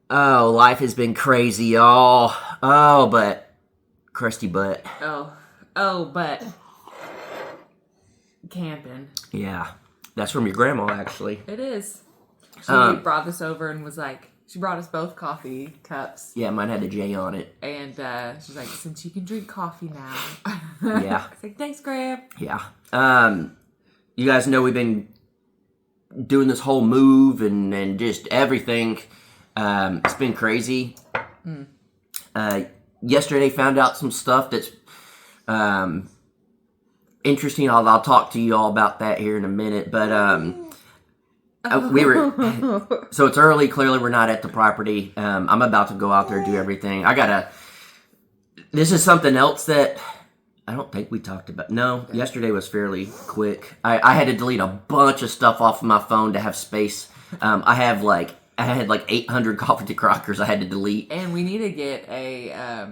Oh, life has been crazy, y'all. Oh, but crusty butt. But camping. Yeah, that's from your grandma, actually. It is. She brought this over and was like, she brought us both coffee cups. Yeah, mine had a J on it. And she's like, since you can drink coffee now. Yeah. I was like, thanks, Graham. Yeah. You guys know we've been doing this whole move and just everything. It's been crazy. Yesterday found out some stuff that's interesting. I'll talk to you all about that here in a minute. But we were so it's early. Clearly, we're not at the property. I'm about to go out there and do everything. This is something else that I don't think we talked about. No, yesterday was fairly quick. I had to delete a bunch of stuff off of my phone to have space. I had like 800 coffee crockers I had to delete. And we need to get a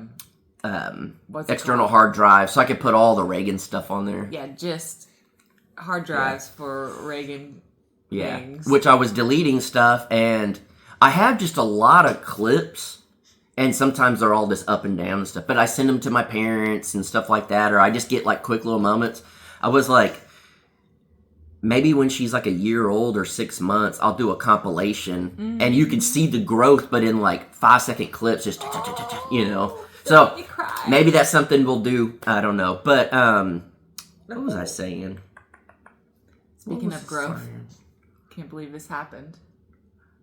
external hard drive so I could put all the Reagan stuff on there. Yeah, just hard drives for Reagan things. Which I was deleting stuff, and I have just a lot of clips, and sometimes they're all this up and down and stuff, but I send them to my parents and stuff like that, or I just get like quick little moments. I was like, maybe when she's like a year old or 6 months, I'll do a compilation, and you can see the growth, but in like 5-second clips, just, So, maybe that's something we'll do. I don't know. But, what was I saying? Speaking of growth, can't believe this happened.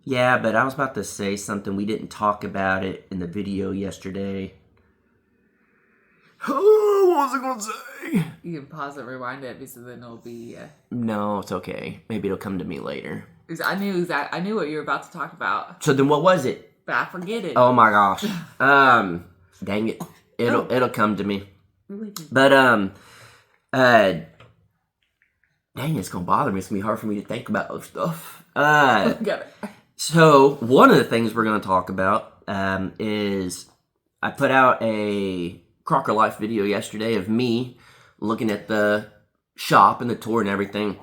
Yeah, but I was about to say something. We didn't talk about it in the video yesterday. Oh, what was I going to say? You can pause it, rewind it, because then it'll be... No, it's okay. Maybe it'll come to me later. I knew what you were about to talk about. So then what was it? But I forget it. Oh my gosh. Dang it. It'll come to me. But, dang, it's going to bother me. It's going to be hard for me to think about those stuff. So, one of the things we're going to talk about is I put out a Crocker Life video yesterday of me looking at the shop and the tour and everything.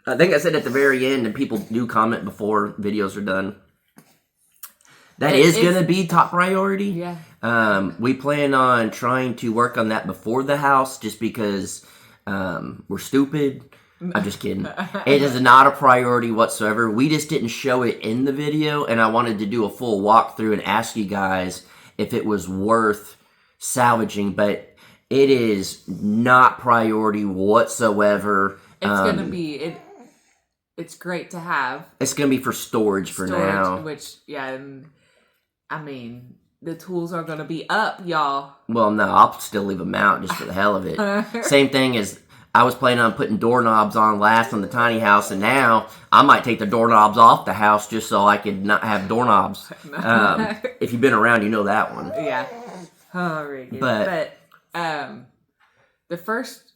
I think I said at the very end, and people do comment before videos are done, that is going to be top priority. Yeah. We plan on trying to work on that before the house just because we're stupid. I'm just kidding. It is not a priority whatsoever. We just didn't show it in the video, and I wanted to do a full walkthrough and ask you guys if it was worth salvaging, but it is not priority whatsoever. It's gonna be it's great to have. It's gonna be for storage for now. Which I mean, the tools are gonna be up, y'all. Well, no, I'll still leave them out just for the hell of it. Same thing as I was planning on putting doorknobs on last on the tiny house, and now I might take the doorknobs off the house just so I could not have doorknobs. If you've been around, you know that one. Yeah. Oh, Reagan. But the first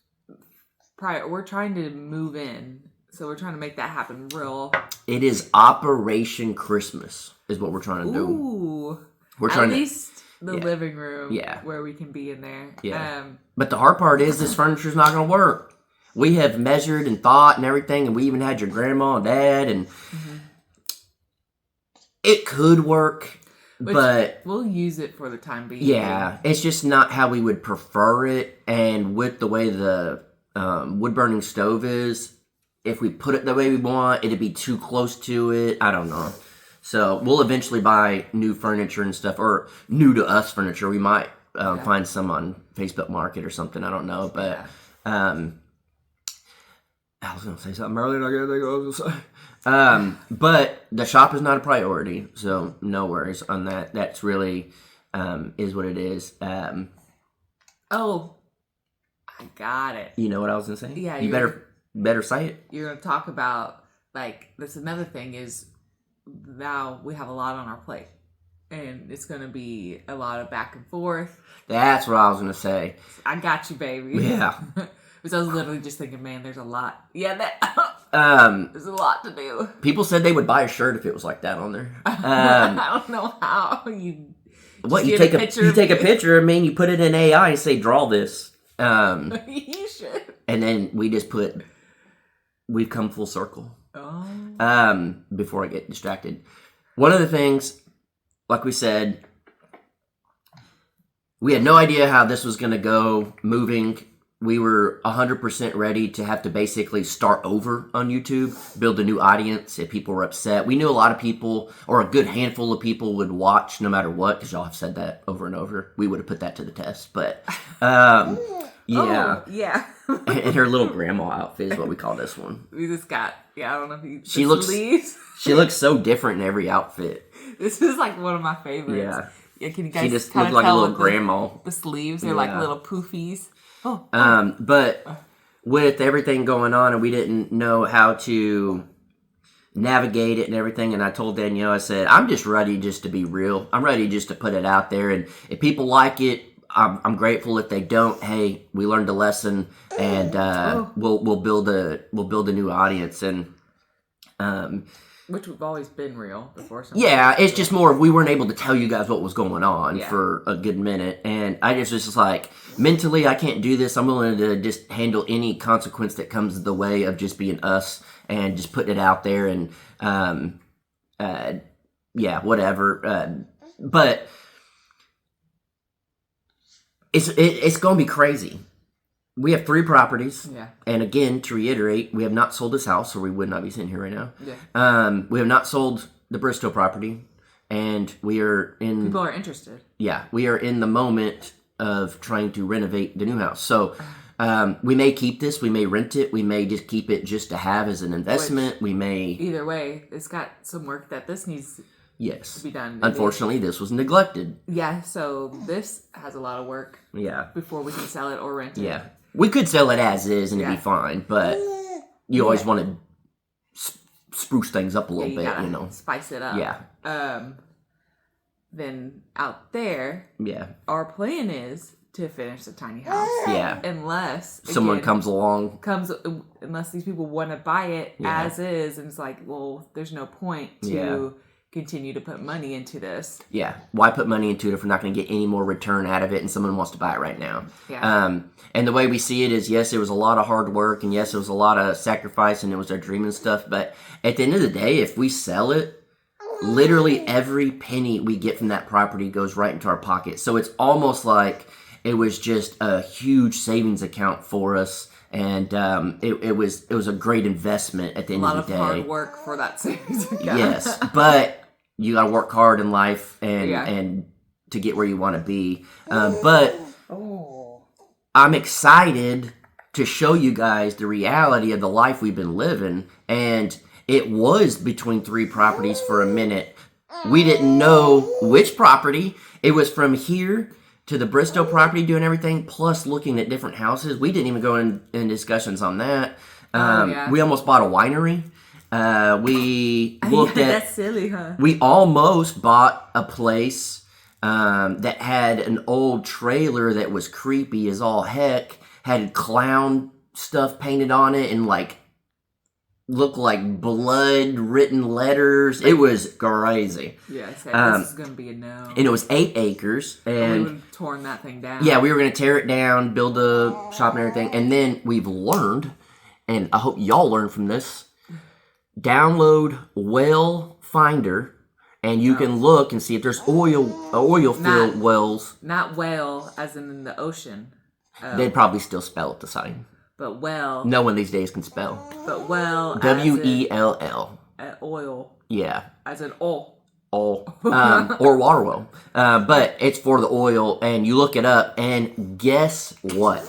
we're trying to move in, so we're trying to make that happen real. It is Operation Christmas is what we're trying to do. Ooh. We're trying at least the living room, yeah, where we can be in there. Yeah. But the hard part is this furniture's not going to work. We have measured and thought and everything, and we even had your grandma and dad, and it could work, but we'll use it for the time being. Yeah, it's just not how we would prefer it, and with the way the wood-burning stove is, if we put it the way we want, it'd be too close to it. I don't know. So we'll eventually buy new furniture and stuff, or new to us furniture. We might find some on Facebook Market or something. I don't know, but I was going to say something earlier. I can't think of what I was going to say. But the shop is not a priority, so no worries on that. That's really is what it is. Oh, I got it. You know what I was going to say? Yeah, you better say it. You're going to talk about, like, that's another thing is, now we have a lot on our plate, and it's going to be a lot of back and forth. That's what I was going to say. I got you, baby. Yeah. Because I was literally just thinking, man, there's a lot. Yeah, there's a lot to do. People said they would buy a shirt if it was like that on there. I don't know how you. You take a picture. I mean, you put it in AI and say, draw this. You should. And then we just put, we've come full circle. Oh. Before I get distracted. One of the things like we said, we had no idea how this was going to go moving. We were 100% ready to have to basically start over on YouTube, build a new audience if people were upset. We knew a lot of people, or a good handful of people, would watch no matter what, because y'all have said that over and over. We would have put that to the test, but yeah. Oh, yeah. And her little grandma outfit is what we call this one. We just got, I don't know if you... She looks so different in every outfit. This is like one of my favorites. Yeah, can you guys she just looked like a little grandma. The sleeves, they're like little poofies. But with everything going on, and we didn't know how to navigate it and everything, and I told Danielle, I said, I'm just ready just to be real. I'm ready just to put it out there, and if people like it, I'm grateful. If they don't, hey, we learned a lesson, and we'll build a new audience, and which we've always been real before. Yeah, it's just more we weren't able to tell you guys what was going on for a good minute, and I just was just like, mentally, I can't do this. I'm willing to just handle any consequence that comes the way of just being us and just putting it out there, and whatever. But it's going to be crazy. We have 3 properties. Yeah. And again, to reiterate, we have not sold this house, or we would not be sitting here right now. Yeah. We have not sold the Bristow property, and we are in... People are interested. Yeah. We are in the moment of trying to renovate the new house. So, we may keep this, we may rent it, we may just keep it just to have as an investment. We may... Either way, it's got some work that this needs... Yes. To be done. Unfortunately, this was neglected. Yeah, so this has a lot of work. Yeah. Before we can sell it or rent it. Yeah. We could sell it as is and it'd be fine, but you always want to spruce things up a little bit, you know. Spice it up. Yeah. Then out there, our plan is to finish the tiny house. Yeah. Unless someone comes along. Unless these people want to buy it as is, and it's like, well, there's no point to continue to put money into this. Yeah. Why put money into it if we're not going to get any more return out of it and someone wants to buy it right now? Yeah. And the way we see it is, yes, it was a lot of hard work, and yes, it was a lot of sacrifice, and it was our dream and stuff, but at the end of the day, if we sell it, literally every penny we get from that property goes right into our pocket. So it's almost like it was just a huge savings account for us. And it was a great investment at the end of the day. A lot of hard work for that savings account. Yes, but you got to work hard in life and to get where you want to be. But I'm excited to show you guys the reality of the life we've been living. And it was between 3 properties for a minute. We didn't know which property. It was from here to the Bristow property, doing everything, plus looking at different houses. We didn't even go in discussions on that. We almost bought a winery. We looked at... That's silly, huh? We almost bought a place that had an old trailer that was creepy as all heck, had clown stuff painted on it, and looked like blood written letters. It was crazy. Yeah, this is going to be a no. And it was 8 acres. And we would have torn that thing down. Yeah, we were going to tear it down, build a shop and everything. And then we've learned, and I hope y'all learn from this, download Well Finder, and you can look and see if there's oil-filled wells. Not whale as in the ocean. They'd probably still spell it the same. But well... No one these days can spell. But well... W-E-L-L. Oil. Yeah. As in oil. Oil. Or water well. But it's for the oil, and you look it up, and guess what?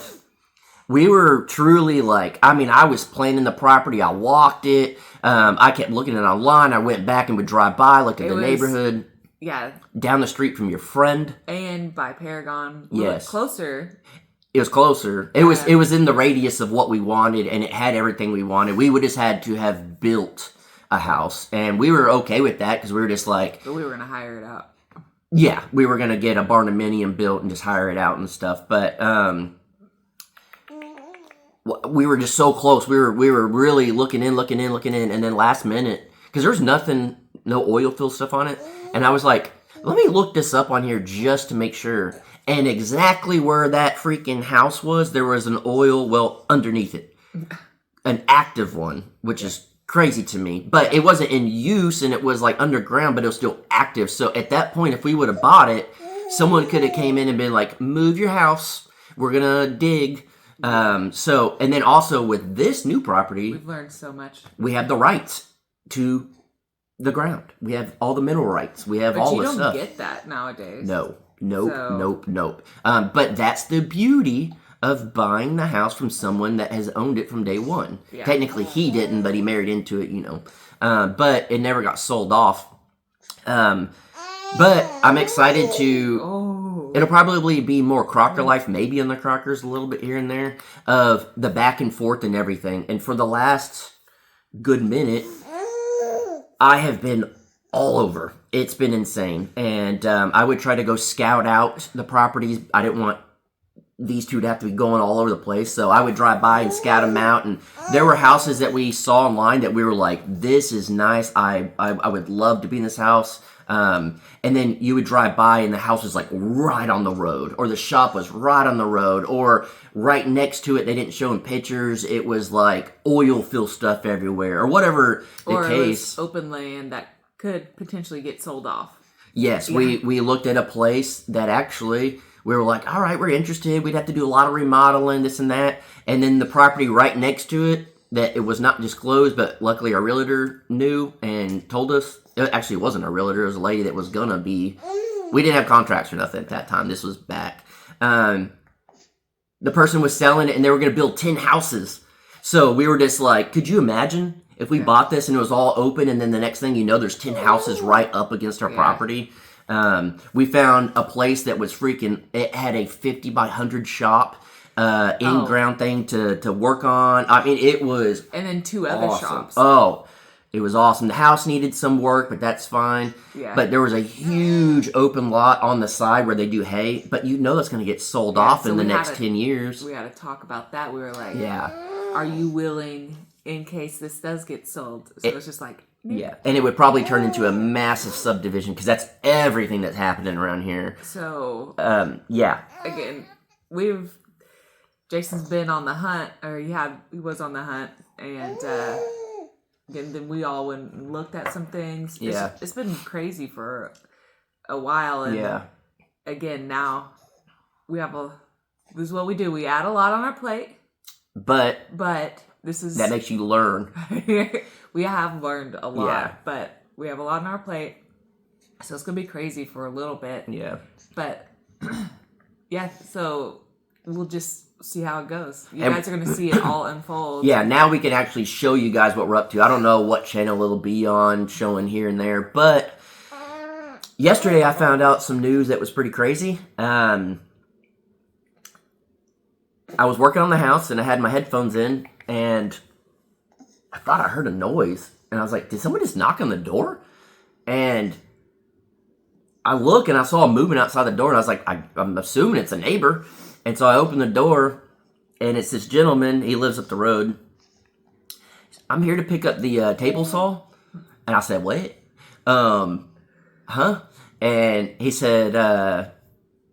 We were truly I was planning the property. I walked it. I kept looking at it online. I went back and would drive by, look at the neighborhood. Yeah. Down the street from your friend. And by Paragon. Yes. Closer. It was closer. It was in the radius of what we wanted, and it had everything we wanted. We would just had to have built a house, and we were okay with that because we were just like... But we were going to hire it out. Yeah, we were going to get a barndominium built and just hire it out and stuff, but we were just so close. We were really looking in, and then last minute, because there's nothing, no oil fill stuff on it, and I was like, let me look this up on here just to make sure. And exactly where that freaking house was, there was an oil well underneath it. An active one, which is crazy to me. But it wasn't in use, and it was like underground, but it was still active. So at that point, if we would have bought it, someone could have came in and been like, move your house, we're gonna dig. So, and then also with this new property, we've learned so much. We have the rights to the ground. We have all the mineral rights. We have all the stuff. But you don't get that nowadays. Nope. But that's the beauty of buying the house from someone that has owned it from day one. Yeah. Technically, he didn't, but he married into it, But it never got sold off. But I'm excited to... It'll probably be more Crocker life, maybe in the Crockers a little bit here and there, of the back and forth and everything. And for the last good minute, I have been all over. It's been insane. And I would try to go scout out the properties. I didn't want these two to have to be going all over the place. So I would drive by and scout them out. And there were houses that we saw online that we were like, this is nice. I would love to be in this house. And then you would drive by and the house was like right on the road, or the shop was right on the road, or right next to it. They didn't show in pictures. It was like oil fill stuff everywhere, or whatever the case. It was open land that could potentially get sold off. Yes, yeah. We looked at a place that actually we were like, all right, we're interested. We'd have to do a lot of remodeling, this and that. And then the property right next to it, that it was not disclosed, but luckily our realtor knew and told us. Actually, it wasn't a realtor. It was a lady that was going to be... We didn't have contracts or nothing at that time. This was back. The person was selling it, and they were going to build 10 houses. So we were just like, could you imagine if we bought this and it was all open, and then the next thing you know, there's 10 houses right up against our property? We found a place that was freaking... It had a 50 by 100 shop. In-ground thing to work on. I mean, it was And then 2 other shops. Oh, it was awesome. The house needed some work, but that's fine. Yeah. But there was a huge open lot on the side where they do hay, but that's going to get sold off in the next 10 years. We had to talk about that. We were like, are you willing in case this does get sold? So it's just like... Yeah, and it would probably turn into a massive subdivision because that's everything that's happening around here. So... Again, Jason's been on the hunt, or he was on the hunt, and then we all went and looked at some things. It's been crazy for a while, and again, now this is what we do. We add a lot on our plate, but this is... That makes you learn. We have learned a lot, but we have a lot on our plate, so it's going to be crazy for a little bit. Yeah. But, so we'll just... see how it goes. You guys are going to see it all unfold. Yeah, now we can actually show you guys what we're up to. I don't know what channel it'll be on, showing here and there, but yesterday I found out some news that was pretty crazy. I was working on the house and I had my headphones in and I thought I heard a noise. And I was like, did someone just knock on the door? And I look and I saw a movement outside the door and I was like, I'm assuming it's a neighbor. And so I opened the door, and it's this gentleman. He lives up the road. I'm here to pick up the table saw. And I said, what? Huh? And he said,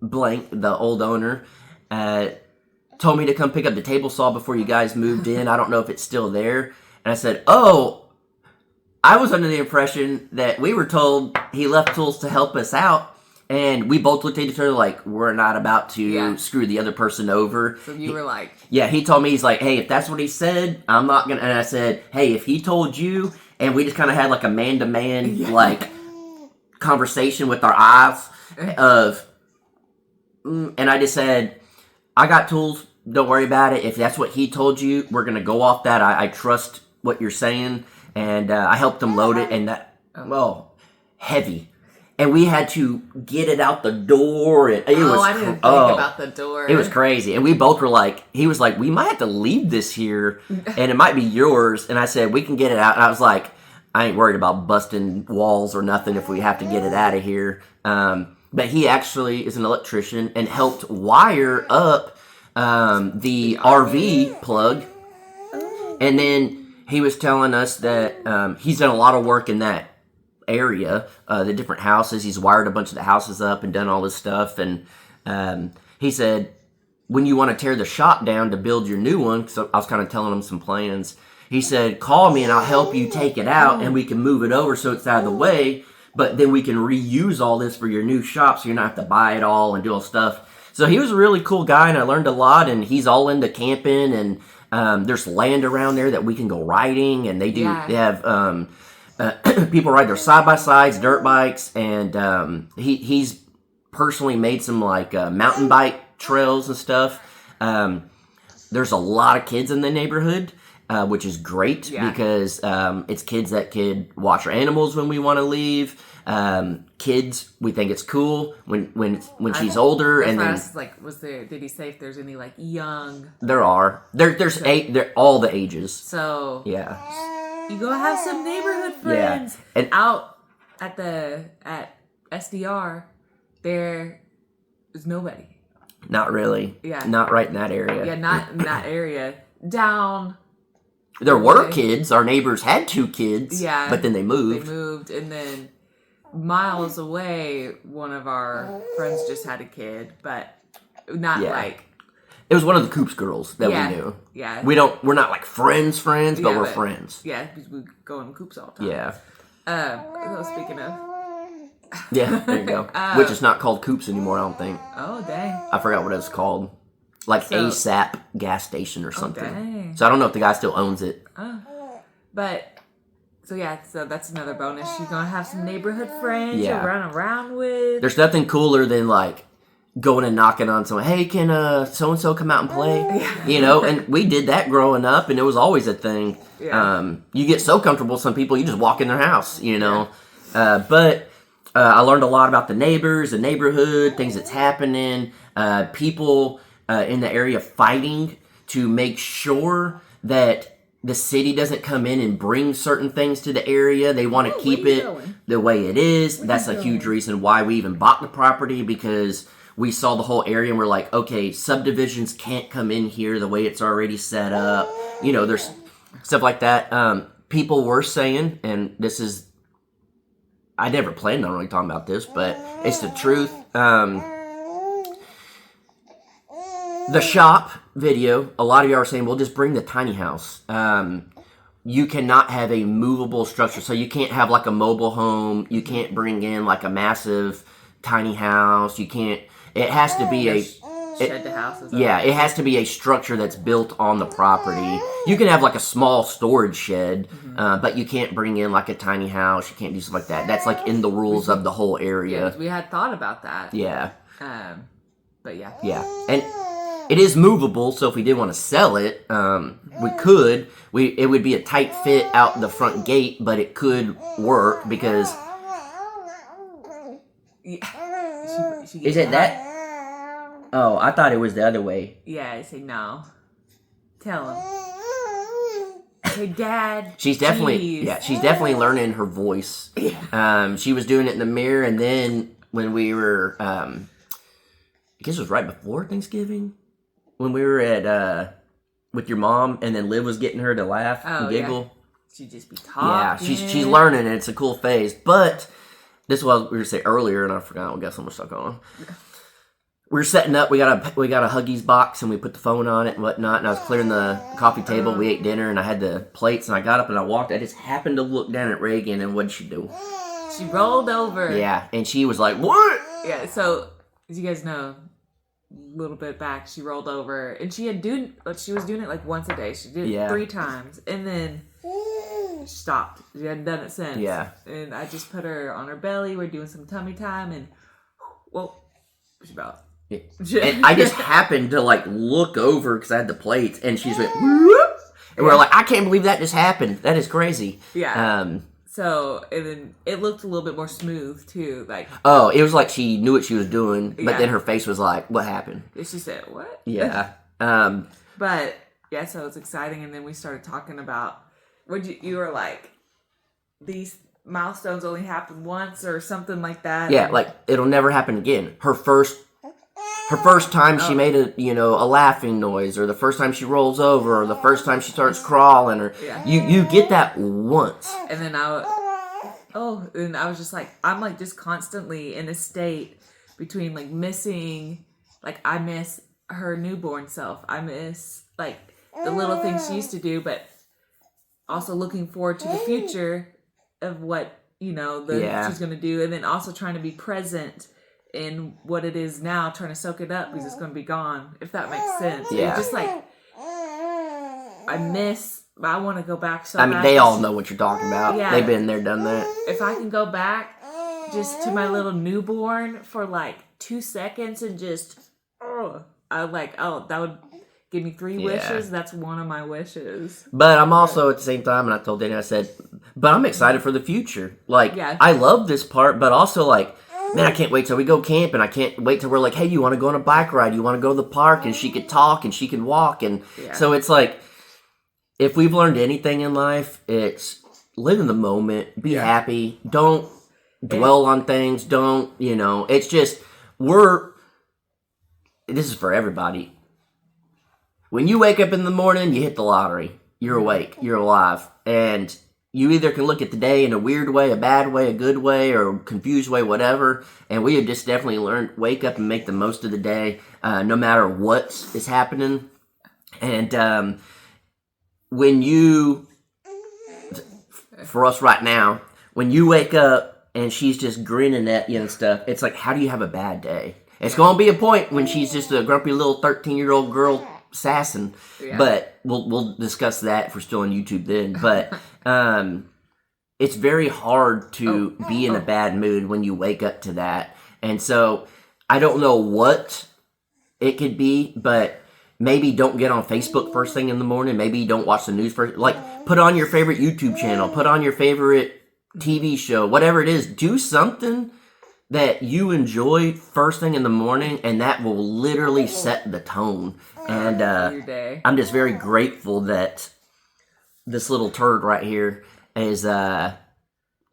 blank, the old owner, told me to come pick up the table saw before you guys moved in. I don't know if it's still there. And I said, I was under the impression that we were told he left tools to help us out. And we both looked at each other like, we're not about to screw the other person over. So you were like... Yeah, he told me, he's like, hey, if that's what he said, I'm not going to... And I said, hey, if he told you... And we just kind of had like a man-to-man, like, conversation with our eyes of... And I just said, I got tools, don't worry about it. If that's what he told you, we're going to go off that. I trust what you're saying. And I helped him load it, and that... heavy. And we had to get it out the door. And it was, I didn't think about the door. It was crazy. And we both were like, he was like, we might have to leave this here. And it might be yours. And I said, we can get it out. And I was like, I ain't worried about busting walls or nothing if we have to get it out of here. But he actually is an electrician and helped wire up the RV plug. And then he was telling us that he's done a lot of work in that area, the different houses. He's wired a bunch of the houses up and done all this stuff. And he said, when you want to tear the shop down to build your new one, so I was kind of telling him some plans, He said, call me and I'll help you take it out and we can move it over so it's out of the way. But then we can reuse all this for your new shop so you're not have to buy it all and do all stuff. So he was a really cool guy and I learned a lot, and he's all into camping, and there's land around there that we can go riding, and they have people ride their side-by-sides, dirt bikes, and he's personally made some like mountain bike trails and stuff. There's a lot of kids in the neighborhood. Which is great because it's kids that could watch our animals when we want to leave. Kids, we think it's cool when she's older. And then did he say if there's any like young? There's all the ages. So you go have some neighborhood friends. Yeah. And out at SDR, there is nobody. Not really. Yeah. Not right in that area. Yeah, not in that area. Down. There were kids. Our neighbors had 2 kids. Yeah. But then they moved. And then miles away, one of our friends just had a kid, but not like... It was one of the Coops girls that we knew. Yeah. We're not like friends, but we're friends. Yeah, because we go in Coops all the time. Yeah. Speaking of... Yeah, there you go. Which is not called Coops anymore, I don't think. Oh, dang. I forgot what it's called. Like ASAP gas station or something. Dang. So I don't know if the guy still owns it. So that's another bonus. You're going to have some neighborhood friends you'll run around with. There's nothing cooler than like going and knocking on someone. Hey, can so-and-so come out and play? You know, and we did that growing up, and it was always a thing. Yeah. You get so comfortable with some people, you just walk in their house, you know. But I learned a lot about the neighbors, the neighborhood, things that's happening, people in the area fighting to make sure that the city doesn't come in and bring certain things to the area. They want to keep it the way it is. That's a huge reason why we even bought the property, because we saw the whole area and we're like, okay, subdivisions can't come in here the way it's already set up. You know, there's stuff like that. People were saying, and this is, I never planned on really talking about this, but it's the truth. The shop video, a lot of y'all are saying, well, just bring the tiny house. You cannot have a movable structure. So you can't have like a mobile home. You can't bring in like a massive tiny house. You can't, it has to be shed the house. It has to be a structure that's built on the property. You can have like a small storage shed, but you can't bring in like a tiny house. You can't do stuff like that. That's like in the rules of the whole area. Yeah, we had thought about that. Yeah. But yeah. Yeah. And it is movable, so if we did want to sell it, we could. It would be a tight fit out the front gate, but it could work because... She is it that? Oh, I thought it was the other way. Yeah, I say no. Tell him. Hey, Dad. She's definitely learning her voice. She was doing it in the mirror, and then when we were, I guess it was right before Thanksgiving, when we were at with your mom, and then Liv was getting her to laugh and giggle. Yeah. She'd just be talking. Yeah, she's learning, and it's a cool phase. But this is what we were going to say earlier, and I forgot. I guess I'm stuck on. We were setting up. We got a Huggies box, and we put the phone on it and whatnot. And I was clearing the coffee table. We ate dinner, and I had the plates. And I got up and I walked. I just happened to look down at Reagan, and what did she do? She rolled over. Yeah, and she was like, "What?" Yeah. So as you guys know, a little bit back, she rolled over, and she was doing it like once a day. She did it 3 times, and then she stopped. She hadn't done it since. Yeah. And I just put her on her belly. We're doing some tummy time, and she's about. And I just happened to like look over because I had the plates, and she's went whoop, and we're like, I can't believe that just happened. That is crazy. Yeah. So and then it looked a little bit more smooth too. Like it was like she knew what she was doing, but then her face was like, "What happened?" And she said, "What?" Yeah. But yeah, so it's exciting, and then we started talking about you were like, these milestones only happen once or something like that. Yeah, like it'll never happen again. Her first time she made a laughing noise, or the first time she rolls over, or the first time she starts crawling, or you get that once. And then I was just like, I'm like just constantly in a state between like missing, like I miss her newborn self. I miss like the little things she used to do, but also looking forward to the future of what, she's going to do. And then also trying to be present in what it is now, trying to soak it up because it's going to be gone, if that makes sense. Yeah. It's just like, I want to go back so bad. They all know what you're talking about. Yeah. They've been there, done that. If I can go back just to my little newborn for like 2 seconds and just, that would give me 3 wishes. That's one of my wishes. But I'm also at the same time, and I told Danny, I said, but I'm excited for the future. Like, I love this part, but also like, man, I can't wait till we go camping. I can't wait till we're like, hey, you want to go on a bike ride? You want to go to the park? And she could talk and she can walk. And so it's like, if we've learned anything in life, it's live in the moment, be happy, don't dwell on things, don't, it's just, this is for everybody. When you wake up in the morning, you hit the lottery. You're awake, you're alive. And you either can look at the day in a weird way, a bad way, a good way, or a confused way, whatever. And we have just definitely learned, wake up and make the most of the day, no matter what is happening. And, for us right now, when you wake up and she's just grinning at you and stuff, it's like, how do you have a bad day? It's going to be a point when she's just a grumpy little 13-year-old girl sassing, but we'll discuss that if we're still on YouTube then. But it's very hard to be in a bad mood when you wake up to that. And so I don't know what it could be, but maybe don't get on Facebook first thing in the morning. Maybe don't watch the news first. Like, put on your favorite YouTube channel. Put on your favorite TV show. Whatever it is, do something that you enjoy first thing in the morning, and that will literally set the tone. And I'm just very grateful that this little turd right here is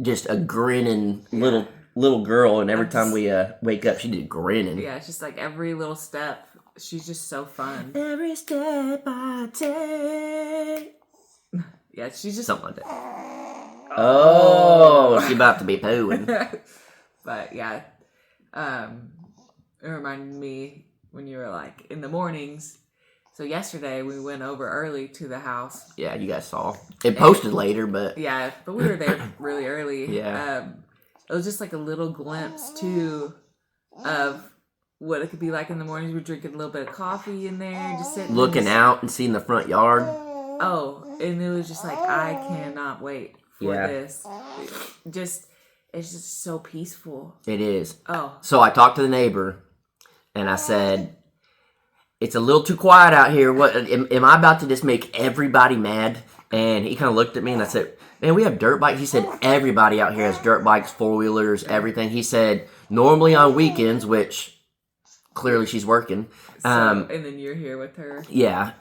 just a grinning little girl, and every time we wake up, she did grinning. Yeah, it's just like every little step. She's just so fun. Every step I take. Yeah, she's just something like that. Oh, she's about to be pooing. But yeah, it reminded me when you were like in the mornings. So yesterday we went over early to the house. Yeah, you guys saw it posted later, but but we were there really early. Yeah, it was just like a little glimpse too of what it could be like in the mornings. We're drinking a little bit of coffee in there, just sitting looking out and seeing the front yard. Oh, and it was just like, I cannot wait for this. It's just so peaceful. It is. Oh. So I talked to the neighbor, and I said, it's a little too quiet out here. What am I about to just make everybody mad? And he kind of looked at me, and I said, man, we have dirt bikes. He said, everybody out here has dirt bikes, four-wheelers, everything. He said, normally on weekends, which clearly she's working. And then you're here with her. Yeah.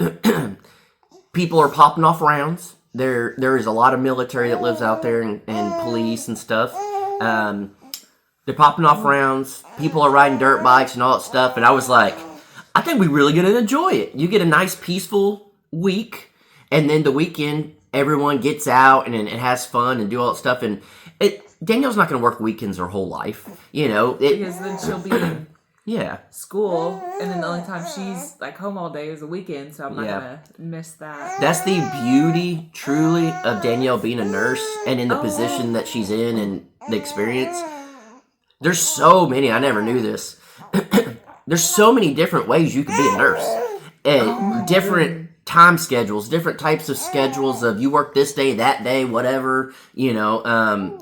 People are popping off rounds. There is a lot of military that lives out there and police and stuff. They're popping off rounds. People are riding dirt bikes and all that stuff. And I was like, I think we're really going to enjoy it. You get a nice, peaceful week. And then the weekend, everyone gets out and has fun and do all that stuff. And Danielle's not going to work weekends her whole life. Because then she'll be in school. And then the only time she's like home all day is the weekend. So I'm not going to miss that. That's the beauty, truly, of Danielle being a nurse and in the position that she's in and the experience. There's so many, I never knew this. There's so many different ways you can be a nurse. And different time schedules, different types of schedules of you work this day, that day, whatever, and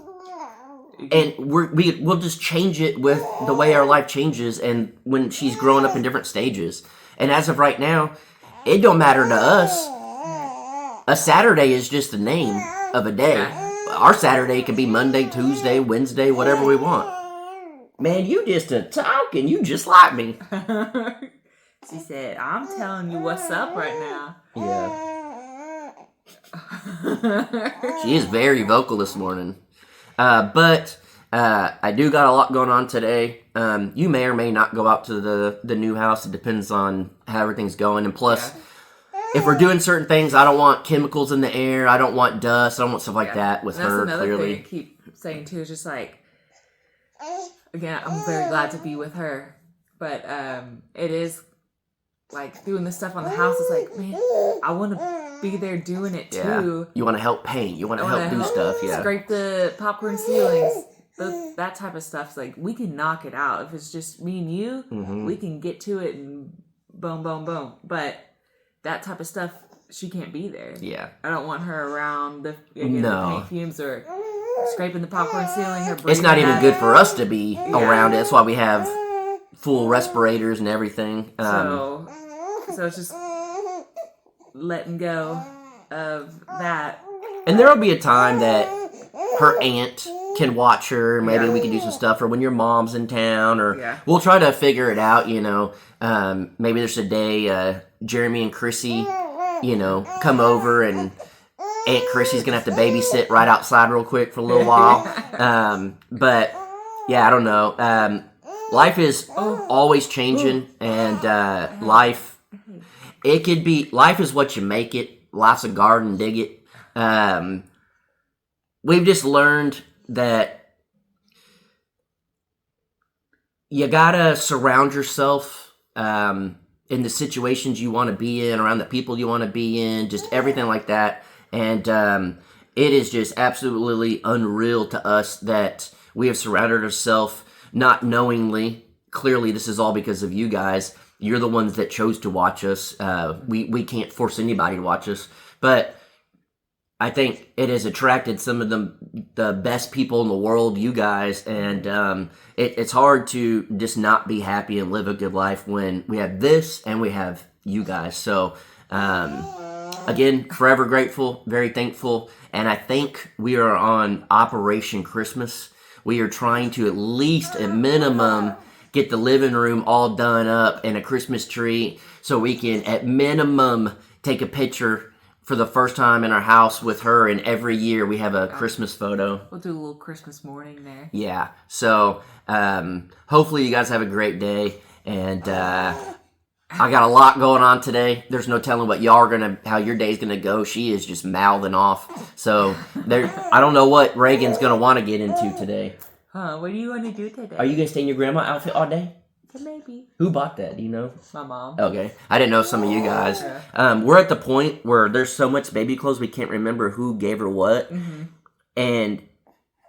we'll just change it with the way our life changes and when she's growing up in different stages. And as of right now, it don't matter to us. A Saturday is just the name of a day. Our Saturday can be Monday, Tuesday, Wednesday, whatever we want. Man, you just a talking. You just like me. She said, I'm telling you what's up right now. Yeah. She is very vocal this morning. But I do got a lot going on today. You may or may not go out to the new house. It depends on how everything's going. And plus, if we're doing certain things, I don't want chemicals in the air. I don't want dust. I don't want stuff like that with her, That's another clearly. thing I keep saying, too, is just like, again, I'm very glad to be with her. But it is, like, doing this stuff on the house. It's like, man, I want to be there doing it too. You want to help paint. You want to help do stuff. Yeah. Scrape the popcorn ceilings. That type of stuff's like, we can knock it out. If it's just me and you, we can get to it and boom, boom, boom. But that type of stuff, she can't be there. Yeah. I don't want her around the paint fumes or scraping the popcorn ceiling. It's not even good for us to be around it. That's why we have full respirators and everything. So it's just letting go of that. And there'll be a time that her aunt can watch her. Maybe we can do some stuff. Or when your mom's in town. Or we'll try to figure it out, Maybe there's a day Jeremy and Chrissy, come over and Aunt Chrissy's going to have to babysit right outside real quick for a little while. But, I don't know. Life is always changing, and life is what you make it. Life's a garden, dig it. We've just learned that you gotta surround yourself in the situations you want to be in, around the people you want to be in, just everything like that. And it is just absolutely unreal to us that we have surrounded ourselves not knowingly. Clearly, this is all because of you guys. You're the ones that chose to watch us. We can't force anybody to watch us. But I think it has attracted some of the best people in the world, you guys. And it's hard to just not be happy and live a good life when we have this and we have you guys. So, again, forever grateful, very thankful. And I think we are on Operation Christmas. We are trying to at least, at minimum, get the living room all done up and a Christmas tree so we can, at minimum, take a picture for the first time in our house with her. And every year we have a Christmas photo. We'll do a little Christmas morning there. Yeah. So hopefully you guys have a great day. And I got a lot going on today. There's no telling what how your day's gonna go. She is just mouthing off. So I don't know what Reagan's gonna want to get into today. What do you want to do today? Are you gonna stay in your grandma outfit all day? Maybe. Who bought that? Do you know? My mom. Okay. I didn't know some of you guys. We're at the point where there's so much baby clothes we can't remember who gave her what. Mm-hmm. And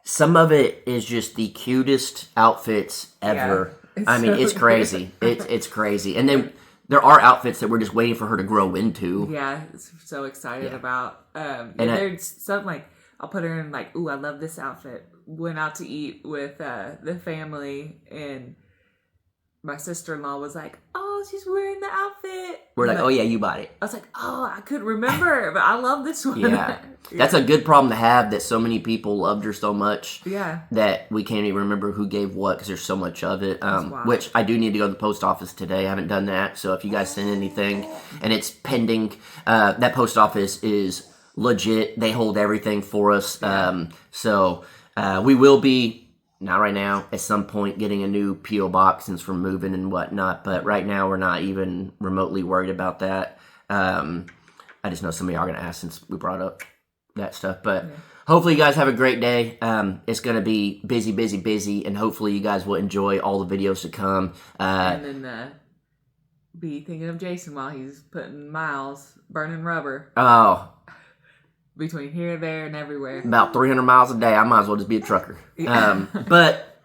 some of it is just the cutest outfits ever. Yeah, it's crazy. It's crazy. And then there are outfits that we're just waiting for her to grow into. Yeah, so excited about. And there's something like, I'll put her in like, ooh, I love this outfit. Went out to eat with the family, and my sister-in-law was like, oh, she's wearing the outfit. We're like, oh yeah, you bought it. I was like, oh, I couldn't remember, but I love this one. Yeah. That's a good problem to have, that so many people loved her so much that we can't even remember who gave what because there's so much of it. Which I do need to go to the post office today. I haven't done that. So if you guys send anything and it's pending, that post office is legit. They hold everything for us. So we will be, not right now, at some point getting a new P.O. box since we're moving and whatnot. But right now we're not even remotely worried about that. I just know some of y'all are going to ask since we brought up that stuff. But hopefully you guys have a great day. It's going to be busy, busy, busy. And hopefully you guys will enjoy all the videos to come. And then be thinking of Jason while he's putting miles, burning rubber. Oh, between here, there, and everywhere. About 300 miles a day. I might as well just be a trucker. But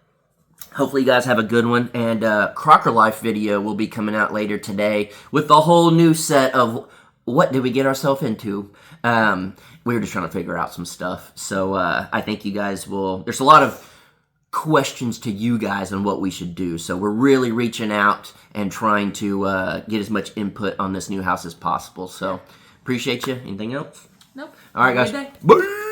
hopefully you guys have a good one. And Crocker Life video will be coming out later today with a whole new set of what did we get ourselves into. We were just trying to figure out some stuff. So I think you guys will... There's a lot of questions to you guys on what we should do. So we're really reaching out and trying to get as much input on this new house as possible. So appreciate you. Anything else? Nope. All right, guys. Bye.